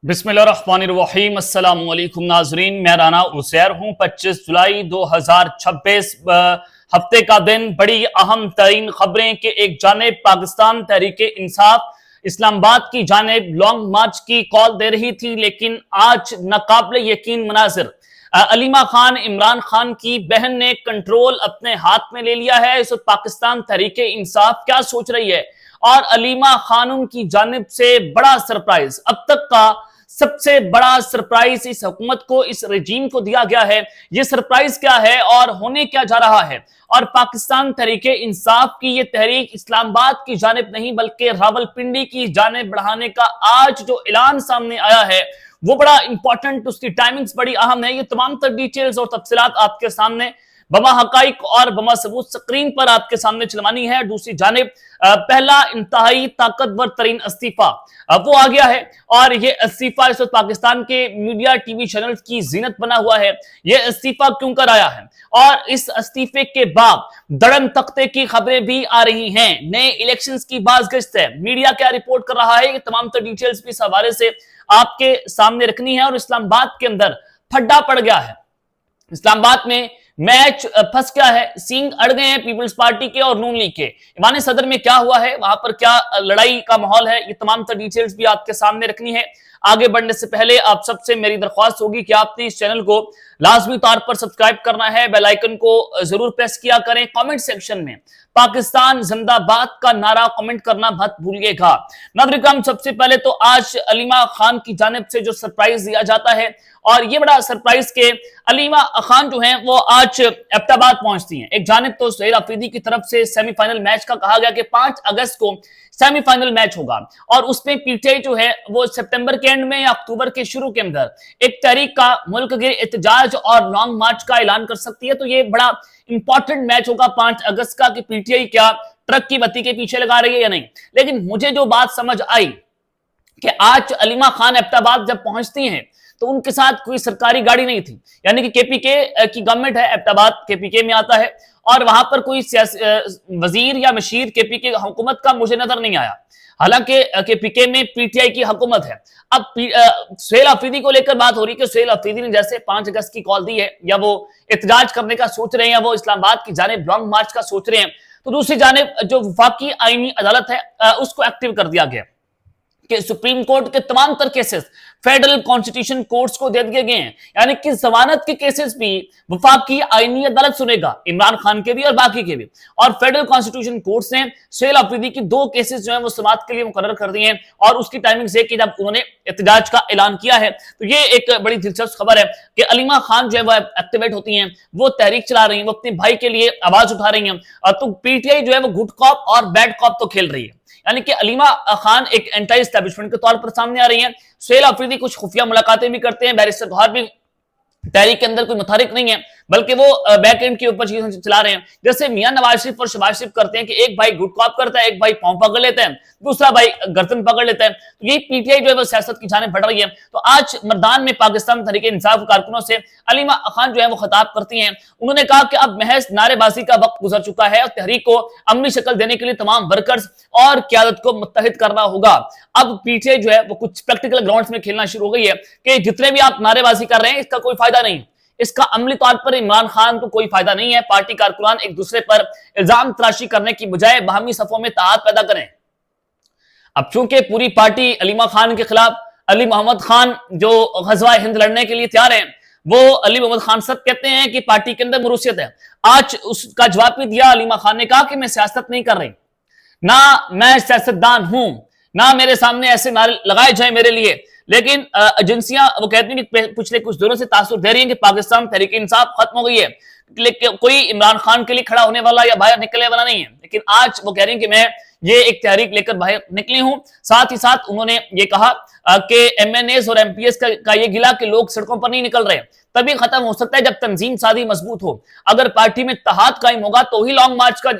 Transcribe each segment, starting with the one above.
बिस्मिल्लाहिर्रहमानिर्रहीम। अस्सलाम वालेकुम नाजरीन, मैं राना उसैर हूँ। 25 जुलाई 2026 हफ्ते का दिन। बड़ी अहम तरीन खबरें कि एक जानिब पाकिस्तान तहरीक इंसाफ इस्लामाबाद की जानिब लॉन्ग मार्च की कॉल दे रही थी, लेकिन आज नाकाबिले यकीन मनाजिर अलीमा खान इमरान खान की बहन ने कंट्रोल अपने हाथ में ले लिया है। इस वक्त पाकिस्तान तहरीक इंसाफ क्या सोच रही है और अलीमा खानम की जानिब से बड़ा सरप्राइज, अब तक का सबसे बड़ा सरप्राइज इस हुकूमत को, इस रजीम को दिया गया है। यह सरप्राइज क्या है और होने क्या जा रहा है? और पाकिस्तान तहरीक इंसाफ की यह तहरीक इस्लामाबाद की जानिब नहीं बल्कि रावलपिंडी की जानिब बढ़ाने का आज जो ऐलान सामने आया है वो बड़ा इंपॉर्टेंट, उसकी टाइमिंग्स बड़ी अहम है। ये तमाम तर डिटेल्स और तफसीलात आपके सामने बमा हकाइक और बमा सबूत स्क्रीन पर आपके सामने चलवानी है। दूसरी जानिब पहला इंतहाई ताकतवर तरीन इस्तीफा वो आ गया है और ये इस्तीफा इस वक्त पाकिस्तान के मीडिया टीवी चैनल की जीनत बना हुआ है। ये इस्तीफा क्यों कर आया है और इस इस्तीफे के बाद धड़म तख्ते की खबरें भी आ रही हैं। नए इलेक्शंस की बाज़गश्त है, मीडिया क्या रिपोर्ट कर रहा है, ये तमाम तर डिटेल्स भी इस हवाले से आपके सामने रखनी है। और इस्लामाबाद के अंदर फड्डा पड़ गया है, इस्लामाबाद में मैच फंस गया है, सींग अड़ गए हैं पीपल्स पार्टी के और नून लीग के। ईवान सदर में क्या हुआ है, वहां पर क्या लड़ाई का माहौल है, ये तमाम तर डिटेल्स भी आपके सामने रखनी है। आगे बढ़ने से पहले आप सबसे मेरी दरख्वास्त होगी कि आपने इस चैनल को लाजमी तौर पर सब्सक्राइब करना है, बेल आइकन को जरूर प्रेस किया करें। कमेंट सेक्शन में पाकिस्तान जिंदाबाद का नारा कमेंट करना मत भूलिएगा। नागरिक, सबसे पहले तो आज अलीमा खान की जानिब से जो सरप्राइज दिया जाता है, और ये बड़ा सरप्राइज के अलीमा खान जो हैं वो आज एबटाबाद पहुंचती हैं। एक जानिब तो सुहेल अफरीदी की तरफ से सेमीफाइनल मैच का कहा गया कि 5 अगस्त को सेमीफाइनल मैच होगा और उसमें पीटीआई जो है वो सितंबर के एंड में या अक्टूबर के शुरू के अंदर एक तहरीक का मुल्क के एहतजाज और लॉन्ग मार्च का ऐलान कर सकती है। तो ये बड़ा इंपॉर्टेंट मैच होगा 5 अगस्त का कि पीटीआई क्या ट्रक की बत्ती के पीछे लगा रही है या नहीं। लेकिन मुझे जो बात समझ आई कि आज अलीमा खान एबटाबाद जब पहुंचती हैं तो उनके साथ कोई सरकारी गाड़ी नहीं थी, यानी कि केपीके की गवर्नमेंट है, एबटाबाद केपीके में आता है और वहां पर कोई वजीर या मशीर केपीके हुकूमत का मुझे नजर नहीं आया। हालांकि केपीके में पीटीआई की हुकूमत है। अब सुहेल अफरीदी को लेकर बात हो रही है कि सुहेल अफरीदी ने जैसे 5 अगस्त की कॉल दी है, या वो एहतजाज करने का सोच रहे हैं, या वो इस्लामाबाद की जानिब लॉन्ग मार्च का सोच रहे हैं, तो दूसरी जानिब जो वफाकी आईनी अदालत है उसको एक्टिव कर दिया गया कि सुप्रीम कोर्ट के तमाम तर केसेस फेडरल कॉन्स्टिट्यूशन कोर्ट्स को दे दिए गए हैं, यानी कि जमानत के केसेस भी वफाकी आईनी अदालत सुनेगा, इमरान खान के भी और बाकी के भी। और फेडरल कॉन्स्टिट्यूशन कोर्ट्स ने सुहेल अफरीदी की 2 केसेस जो है वो समाअत के लिए मुकर्रर कर दिए हैं और उसकी टाइमिंग से कि जब उन्होंने एहतजाज का ऐलान किया है। तो ये एक बड़ी दिलचस्प खबर है कि अलीमा खान जो है वो एक्टिवेट होती हैं, वो तहरीक चला रही हैं, वो अपने भाई के लिए आवाज उठा रही हैं। तो पीटीआई जो है वो गुड कॉप और बैड कॉप तो खेल रही है, यानी कि अलीमा खान एक एंटी एस्टैब्लिशमेंट के तौर पर सामने आ रही हैं। सुहेल अफरीदी कुछ खुफिया मुलाकातें भी करते हैं, बैरिस्टर गौहर भी तहरीक के अंदर कोई मुतारिक नहीं है बल्कि वो बैक एंड के ऊपर चीजें चला रहे हैं। जैसे मियां नवाज शरीफ और शहबाज शरीफ करते हैं कि एक भाई गुड कॉप करता है, एक भाई पांव पकड़ लेता है, दूसरा भाई गर्दन पकड़ लेता है। तो ये पीटीआई जो है वो सियासत की जानिब बढ़ रही है। तो आज मर्दान में पाकिस्तान तहरीक इंसाफ कारकुनों से अलीमा खान जो है वो खिताब करती हैं। उन्होंने कहा कि अब महज नारेबाजी का वक्त गुजर चुका है और तहरीक को अमली शक्ल देने के लिए तमाम वर्कर्स और क्यादत को मुत्तहिद करना होगा। अब पीटीआई जो है वो कुछ प्रैक्टिकल ग्राउंड्स में खेलना शुरू हो गई है कि जितने भी आप नारेबाजी कर रहे हैं इसका कोई फायदा नहीं, इसका अमली तौर पर इमरान खान को कोई फायदा नहीं है। पार्टी कारकुनान एक दूसरे पर इल्जाम तराशी करने की बजाय बाहमी सफों में ताकत पैदा करें। अब चूंकि पूरी पार्टी अलीमा खान के खिलाफ अली मोहम्मद खान जो गज़वा हिंद लड़ने के लिए तैयार हैं, वो अली मोहम्मद खान सब कहते हैं कि पार्टी के अंदर मरूसियत है। आज उसका जवाब भी दिया अलीमा खान ने, कहा कि मैं सियासत नहीं कर रही, ना मैं सियासतदान हूं, ना मेरे सामने ऐसे नारे लगाए जाए मेरे लिए। लेकिन एजेंसियां वो कहती हैं कि पिछले कुछ दिनों से तासुर दे रही हैं कि पाकिस्तान तहरीक इंसाफ खत्म हो गई है, लेकिन कोई इमरान खान के लिए खड़ा होने वाला या बाहर निकलने वाला नहीं है। लेकिन आज वो कह रही हैं कि मैं ये एक तहरीक लेकर बाहर निकली हूं। साथ ही साथ उन्होंने ये कहा कि एमएनएस और एमपीएस का ये गिला कि लोग सड़कों पर नहीं निकल रहे, तभी खत्म हो सकता है जब तंजीम सादी मजबूत हो। अगर पार्टी में इत्तेहाद कायम होगा तो ही लॉन्ग मार्च का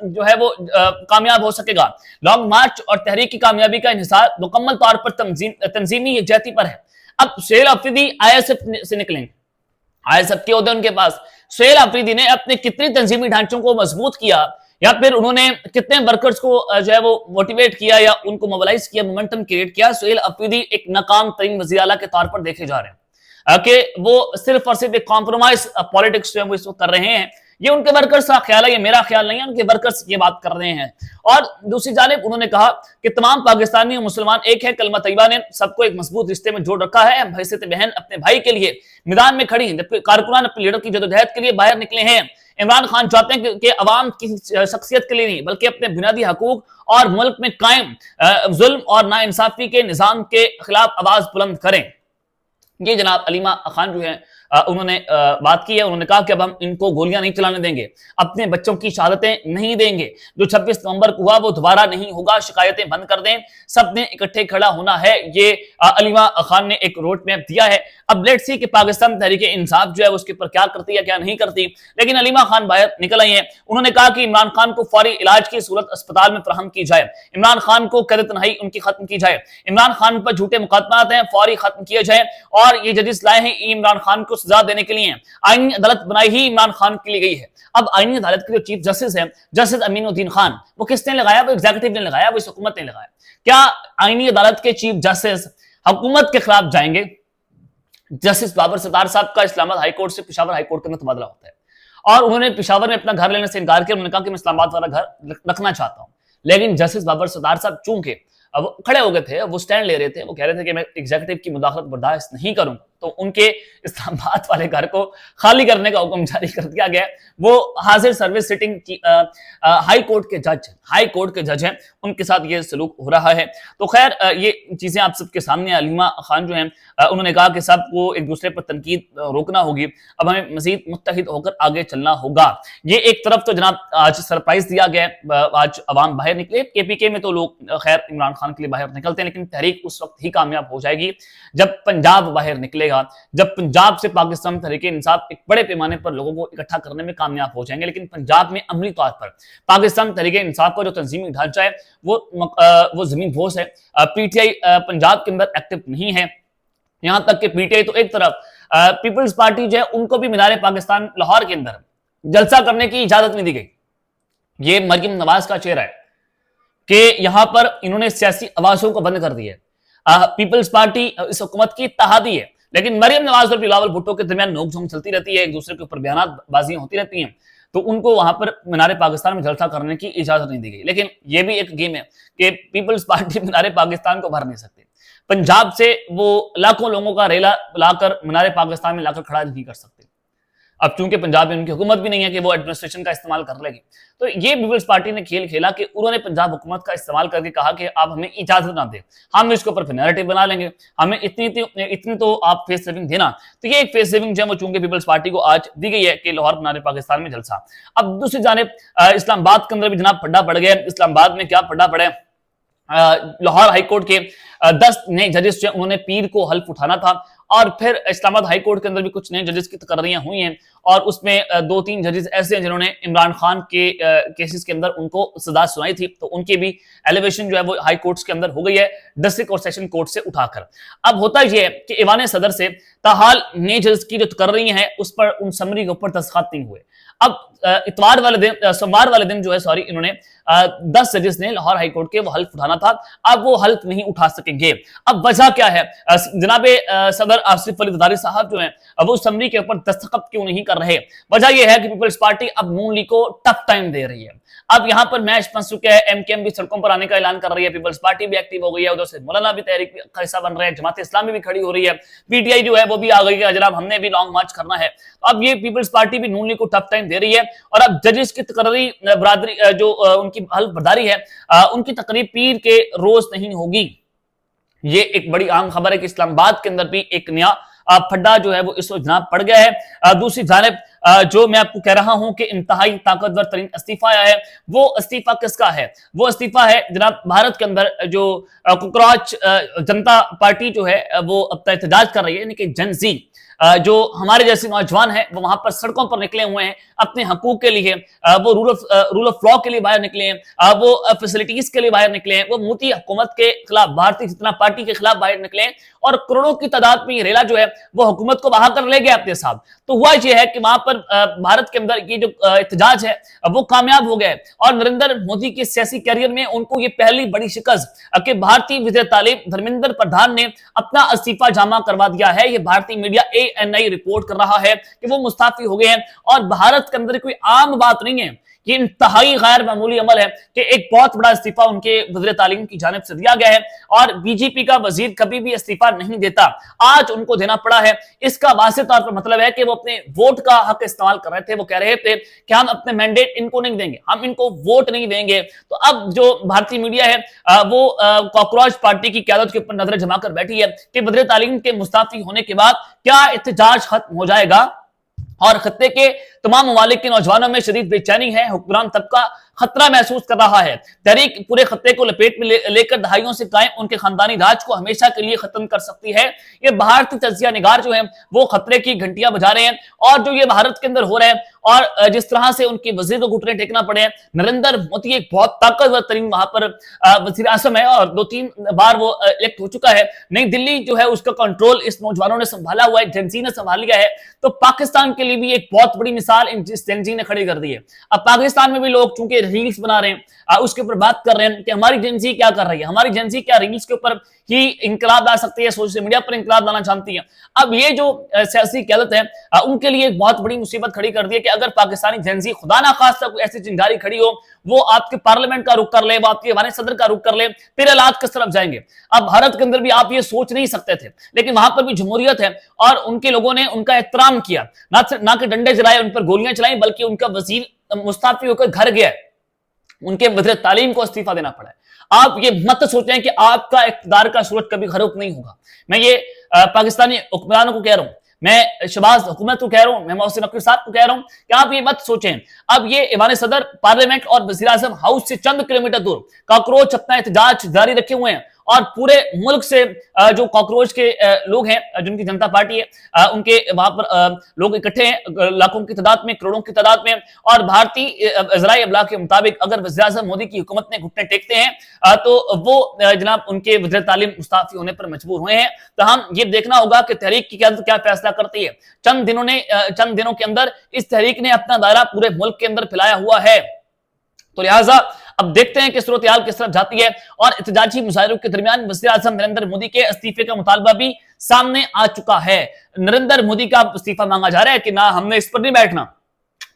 जो है वो कामयाब हो सकेगा। लॉन्ग मार्च और तहरीक की कामयाबी का इंहिसार मुकम्मल तौर पर तंजीमी यकजहती पर है। अब सुहेल अफरीदी आईएसएफ से निकलेंगे, आईएसएफ के उहदे उनके पास। सुहेल अफरीदी ने अपने कितने तंजीमी ढांचों को मजबूत किया, یا پھر انہوں نے کتنے ورکرز کو جو ہے وہ موٹیویٹ کیا یا ان کو موبلائز کیا، مومنٹم کریٹ کیا. سہیل افریدی ایک ناکام ترین وزیر اعلیٰ کے طور پر دیکھے جا رہے ہیں کہ وہ صرف اور صرف ایک کمپرومائز پالیٹکس جو ہے وہ اس وقت کر رہے ہیں. یہ ان کے ورکرز کا خیال ہے، یہ میرا خیال نہیں ہے، ان کے ورکرز یہ بات کر رہے ہیں. اور دوسری جانب انہوں نے کہا کہ تمام پاکستانی اور مسلمان ایک ہے، کلمہ طیبہ نے سب کو ایک مضبوط رشتے میں جوڑ رکھا ہے. حیثیت بہن اپنے بھائی کے لیے میدان میں کھڑی ہیں، جبکہ کارکنان اپنے لیڈر کی جدوجہد کے لیے باہر نکلے ہیں. عمران خان چاہتے ہیں کہ عوام کی شخصیت کے لیے نہیں بلکہ اپنے بنیادی حقوق اور ملک میں قائم ظلم اور ناانصافی کے نظام کے خلاف آواز بلند کریں. یہ جناب علیمہ خان جو ہیں انہوں نے بات کی ہے. انہوں نے کہا کہ اب ہم ان کو گولیاں نہیں چلانے دیں گے، اپنے بچوں کی شہادتیں نہیں دیں گے، جو 26 نومبر کو ہوا وہ دوبارہ نہیں ہوگا، شکایتیں بند کر دیں، سب نے اکٹھے کھڑا ہونا ہے. یہ علیمہ خان نے ایک روڈ میپ دیا ہے. اب لیٹس سی کہ پاکستان تحریک انصاف جو ہے اس کے اوپر کیا کرتی ہے کیا نہیں کرتی. لیکن علیمہ خان باہر نکل آئی ہیں. انہوں نے کہا کہ عمران خان کو فوری علاج کی صورت اسپتال میں فراہم کی جائے، عمران خان کو قید تنہائی ان کی ختم کی جائے، عمران خان پر جھوٹے مقدمات ہیں فوری ختم کیے جائیں. اور یہ ججز لائے ہیں عمران خان کو سزا دینے کے لیے. آئینی عدالت بنائی ہی عمران خان کے لیے گئی ہے. اب آئینی عدالت کے جو چیف جسٹس ہیں جسٹس امین الدین خان، وہ کس نے لگایا؟ وہ ایگزیکٹو نے لگایا، وہ اس حکومت نے لگایا. کیا آئینی عدالت کے چیف جسٹس حکومت کے خلاف جائیں گے؟ جسٹس بابر ستار صاحب کا اسلام آباد ہائی کورٹ سے پشاور ہائی کورٹ کے اندر تبادلہ ہوتا ہے اور انہوں نے پشاور میں اپنا گھر لینے سے انکار کیا. انہوں نے کہا کہ میں اسلام آباد والا گھر رکھنا چاہتا ہوں. لیکن جسٹس بابر ستار صاحب چونکہ وہ کھڑے ہو گئے تھے، وہ سٹینڈ لے رہے تھے، وہ کہہ رہے تھے کہ میں ایگزیکٹو کی مداخلت برداشت نہیں کروں، تو ان کے اسلام آباد والے گھر کو خالی کرنے کا حکم جاری کر دیا گیا. وہ حاضر سروس سٹنگ کی ہائی کورٹ کے جج ہیں، ان کے ساتھ یہ سلوک ہو رہا ہے. تو خیر یہ چیزیں آپ سب کے سامنے. علیمہ خان جو ہیں انہوں نے کہا کہ سب کو ایک دوسرے پر تنقید روکنا ہوگی، اب ہمیں مزید متحد ہو کر آگے چلنا ہوگا. یہ ایک طرف تو جناب آج سرپرائز دیا گیا، آج عوام باہر نکلے. کے پی کے میں تو لوگ خیر عمران خان کے لیے باہر نکلتے ہیں، لیکن تحریک اس وقت ہی کامیاب ہو جائے گی جب پنجاب باہر نکلے گا، جب پنجاب سے پاکستان تحریک انصاف ایک بڑے پیمانے پر لوگوں کو اکٹھا کرنے میں کامیاب ہو جائیں گے. لیکن پنجاب میں عملی طور پر پاکستان تحریک انصاف کا جو تنظیمی ڈھانچہ ہے وہ زمین بوس ہے. پی ٹی آئی پنجاب کے اندر ایکٹیو نہیں ہے، یہاں تک کہ پی ٹی آئی تو ایک طرف پیپلز پارٹی جو ہے ان کو بھی مینار پاکستان لاہور کے اندر جلسہ کرنے کی اجازت نہیں دی گئی. یہ مریم نواز کا چہرہ ہے کہ یہاں پر انہوں نے سیاسی آوازوں کو بند کر دیا ہے. پیپلز پارٹی اس حکومت کی اتحادی ہے، لیکن مریم نواز اور بلاول بھٹو کے درمیان نوک جھونک چلتی رہتی ہے، ایک دوسرے کے اوپر بیانات بازیاں ہوتی رہتی ہیں، تو ان کو وہاں پر مینار پاکستان میں جلسہ کرنے کی اجازت نہیں دی گئی. لیکن یہ بھی ایک گیم ہے کہ پیپلز پارٹی مینار پاکستان کو بھر نہیں سکتے. پنجاب سے وہ لاکھوں لوگوں کا ریلا لا کر مینار پاکستان میں لا کر کھڑا نہیں کر سکتے. اب چونکہ پنجاب میں ان کی حکومت بھی نہیں ہے کہ وہ ایڈمنسٹریشن کا استعمال کر لے گی، تو یہ پیپلز پارٹی نے کھیل کھیلا کہ انہوں نے پنجاب حکومت کا استعمال کر کے کہا کہ آپ ہمیں اجازت نہ دیں، ہم اس کے اوپر نیریٹو بنا لیں گے، ہمیں اتنی تو آپ فیس سیونگ دینا. تو یہ ایک فیس سیونگ جو ہے وہ چونکہ پیپلز پارٹی کو آج دی گئی ہے کہ لاہور مینار پاکستان میں جلسہ. اب دوسری جانب اسلام آباد کے اندر بھی جناب پھڈا پڑ گیا. اسلام آباد میں کیا پھڈا پڑے؟ لاہور ہائی کورٹ کے 10 نئے ججز جو انہوں نے پیر کو حلف اٹھانا تھا، اور پھر اسلام آباد ہائی کورٹ کے اندر بھی کچھ نئے ججز کی تقرریاں ہوئی ہیں، اور اس میں 2-3 ججز ایسے ہیں جنہوں نے عمران خان کے کیسز کے اندر ان کو سزا سنائی تھی، تو ان کی بھی ایلیویشن جو ہے وہ ہائی کورٹس کے اندر ہو گئی ہے ڈسٹرکٹ اور سیشن کورٹ سے اٹھا کر. اب ہوتا یہ ہے کہ ایوان صدر سے تاحال نئے ججز کی جو تقرری ہیں اس پر ان سمری کے اوپر دستخط نہیں ہوئے. اب سوموار والے دن جو ہے انہوں نے 10 ججز نے لاہور ہائی کورٹ کے وہ حلف اٹھانا تھا، اب وہ حلف نہیں اٹھا سکیں گے. اب وجہ کیا ہے؟ جناب صدر آصف علی زرداری صاحب جو ہیں وہ سمری کے اوپر دستخط کیوں نہیں کر رہے؟ وجہ یہ ہے کہ پیپلز پارٹی اب نون لیگ کو ٹف ٹائم دے رہی ہے. اب یہاں پر میچ پھنس چکے ہیں، ایم کے ایم بھی سڑکوں پر آنے کا اعلان کر رہی ہے، پیپلز پارٹی بھی ایکٹیو ہو گئی ہے، ادھر سے مولانا بھی تحریک کا حصہ بن رہے ہیں، جماعت اسلامی بھی کھڑی ہو رہی ہے، پی ٹی آئی جو ہے وہ بھی آ گئی ہے، جناب ہم نے بھی لانگ مارچ کرنا ہے. اب یہ پیپلز پارٹی بھی نون لیگ کو ٹف ٹائم دے رہی ہے، اور اب ججز کی تقرری برادری جو ان کی حلف برداری ہے ان کی تقریب پیر کے روز نہیں ہوگی. یہ ایک بڑی عام خبر ہے کہ اسلام آباد کے اندر بھی ایک نیا پھڈا جو ہے وہ اس وقت جناب پڑ گیا ہے. دوسری جانب جو میں آپ کو کہہ رہا ہوں کہ انتہائی طاقتور ترین استعفیٰ آیا ہے، وہ استعفیٰ کس کا ہے؟ وہ استعفیٰ ہے جناب بھارت کے اندر جو کوکراچ جنتا پارٹی جو ہے وہ اب احتجاج کر رہی ہے، یعنی کہ جن زی جو ہمارے جیسے نوجوان ہیں وہ وہاں پر سڑکوں پر نکلے ہوئے ہیں اپنے حقوق کے لیے، وہ رول آف لا کے لیے باہر نکلے ہیں، وہ فیسلٹیز کے لیے باہر نکلے ہیں، وہ موتی حکومت کے خلاف، بھارتی جنتا پارٹی کے خلاف باہر نکلے ہیں، اور کروڑوں کی تعداد میں یہ ریلا جو ہے وہ حکومت کو بہا کر لے گیا اپنے ساتھ. تو ہوا یہ ہے کہ وہاں पर भारत के अंदर ये जो एहतजाज है वो कामयाब हो गया है और नरेंद्र मोदी के सियासी कैरियर में उनको ये पहली बड़ी शिकस्त कि भारतीय वज़ीर तालीम धर्मेंद्र प्रधान ने अपना इस्तीफा जमा करवा दिया है। ये भारतीय मीडिया ANI रिपोर्ट कर रहा है कि वो मुस्ताफी हो गए हैं और भारत के अंदर कोई आम बात नहीं है, ये इंतहाई गैर मामूली अमल है कि एक बहुत बड़ा इस्तीफा उनके वज़ीर तालीम की जानिब से दिया गया है और बीजेपी का वजीर कभी भी इस्तीफा नहीं देता, आज उनको देना पड़ा है। इसका वाज़ेह तौर पर मतलब है कि वो अपने वोट का हक इस्तेमाल कर रहे थे। वो कह रहे थे कि हम अपने मैंडेट इनको नहीं देंगे, हम इनको वोट नहीं देंगे। तो अब जो भारतीय मीडिया है वो कॉकरोच पार्टी की क़यादत के ऊपर नजर जमा कर बैठी है कि वज़ीर तालीम के मुस्ताफी होने के बाद क्या एहतजाज खत्म हो जाएगा और खत्ते के तमाम ममालिक के नौजवानों में शदीद बेचैनी है, हुक्मरान तबका खतरा महसूस कर रहा है। तहरीक पूरे खत्ते को लपेट में लेकर दहाइयों से कायम उनके खानदानी राज को हमेशा के लिए खत्म कर सकती है। ये भारतीय तजिया निगार जो है वो खतरे की घंटियां बजा रहे हैं और जो ये भारत के अंदर हो रहा है और जिस तरह से उनके वजीर को घुटने टेकना पड़े हैं। नरेंद्र मोदी एक बहुत ताकतवर तरीन वहां पर वजीर आजम है और 2-3 बार वो इलेक्ट हो चुका है। नई दिल्ली जो है उसका कंट्रोल इस नौजवानों ने संभाला हुआ है, जेनजी ने संभाल लिया है। तो पाकिस्तान के लिए भी एक बहुत बड़ी मिसाल इस जेनजी ने खड़ी कर दी है। अब पाकिस्तान में भी लोग चूंकि रील्स बना रहे हैं उसके ऊपर बात कर रहे हैं कि हमारी जेनजी क्या कर रही है, हमारी जेनजी क्या रील्स के ऊपर ही इंकलाब ला सकती है, सोशल मीडिया पर इंकलाब लाना चाहती है। अब ये जो सियासी क़यादत है उनके लिए एक बहुत बड़ी मुसीबत खड़ी कर दी है कि अगर पाकिस्तानी जेनजी खुदा ना खास्ता कोई ऐसी चिंगारी खड़ी हो, वो आपके पार्लियामेंट का रुख कर ले, वो आपके वाने सदर का रुख कर ले, फिर हालात किस तरफ जाएंगे। अब भारत के अंदर भी आप ये सोच नहीं सकते थे, लेकिन वहां पर भी जमहूरियत है और उनके लोगों ने उनका एहतराम किया, ना कि डंडे चलाए, उन पर गोलियां चलाई, बल्कि उनका वजीर मुस्ताफी होकर घर गया, उनके वज़ीर तालीम को इस्तीफा देना पड़ा है। आप ये मत सोचें कि आपका इक़्तिदार का सूरज कभी गरूब नहीं होगा। मैं ये पाकिस्तानी हुक्मरानों को कह रहा हूं, मैं शहबाज हुकूमत को कह रहा हूं, मैं मोहसिन नकवी साहब को कह रहा हूं कि आप ये मत सोचें। अब ये ईवान सदर, पार्लियामेंट और वज़ीर आज़म हाउस से चंद किलोमीटर दूर कॉकरोच अपना एहतजाज जारी रखे हुए हैं और पूरे मुल्क से जो कॉकरोच के लोग हैं, जिनकी जनता पार्टी है, उनके वहां पर लोग इकट्ठे हैं लाखों की तादाद में, करोड़ों की तादाद में। और भारतीय ज़राए अबलाग के मुताबिक अगर वज़ीर आज़म मोदी की हुकूमत ने घुटने टेकते हैं तो वो जनाब उनके वज़ीर तालीम मुस्ताफी होने पर मजबूर हुए हैं। तो हम ये देखना होगा कि तहरीक की क़यादत क्या फैसला करती है। चंद दिनों के अंदर इस तहरीक ने अपना दायरा पूरे मुल्क के अंदर फैलाया हुआ है। तो लिहाजा अब देखते हैं कि सूरत हाल किस तरफ जाती है और एहतजाजी मुजाहिरों के दरमियान वज़ीर आज़म नरेंद्र मोदी के इस्तीफे का मुतालबा भी सामने आ चुका है। नरेंद्र मोदी का इस्तीफा मांगा जा रहा है कि ना, हमने इस पर नहीं बैठना।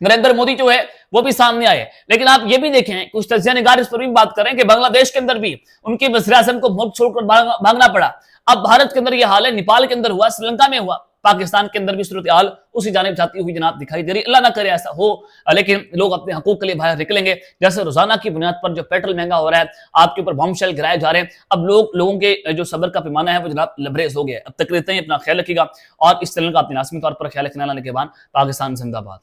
नरेंद्र मोदी जो है वो भी सामने आए, लेकिन आप ये भी देखें कुछ तजिया निगार इस पर भी बात करें कि बांग्लादेश के अंदर भी उनके वज़ीर आज़म को मुल्क छोड़कर भागना पड़ा। अब भारत के अंदर यह हाल है, नेपाल के अंदर हुआ, श्रीलंका में हुआ, पाकिस्तान के अंदर भी सूरत हाल उसी जानिब जाती हुई जनाब दिखाई दे रही। अल्लाह ना करे ऐसा हो, लेकिन लोग अपने हकूक के लिए बाहर निकलेंगे। जैसे रोजाना की बुनियाद पर जो पेट्रोल महंगा हो रहा है, आपके ऊपर बम शेल गिराए जा रहे हैं, अब लोगों के जो सब्र का पैमाना है वो जनाब लबरेज हो गया। अब तक रहते हैं, अपना ख्याल रखिएगा और इस चैनल का अपने लाजमी तौर पर ख्याल रखने वाले के बाद पाकिस्तान जिंदाबाद।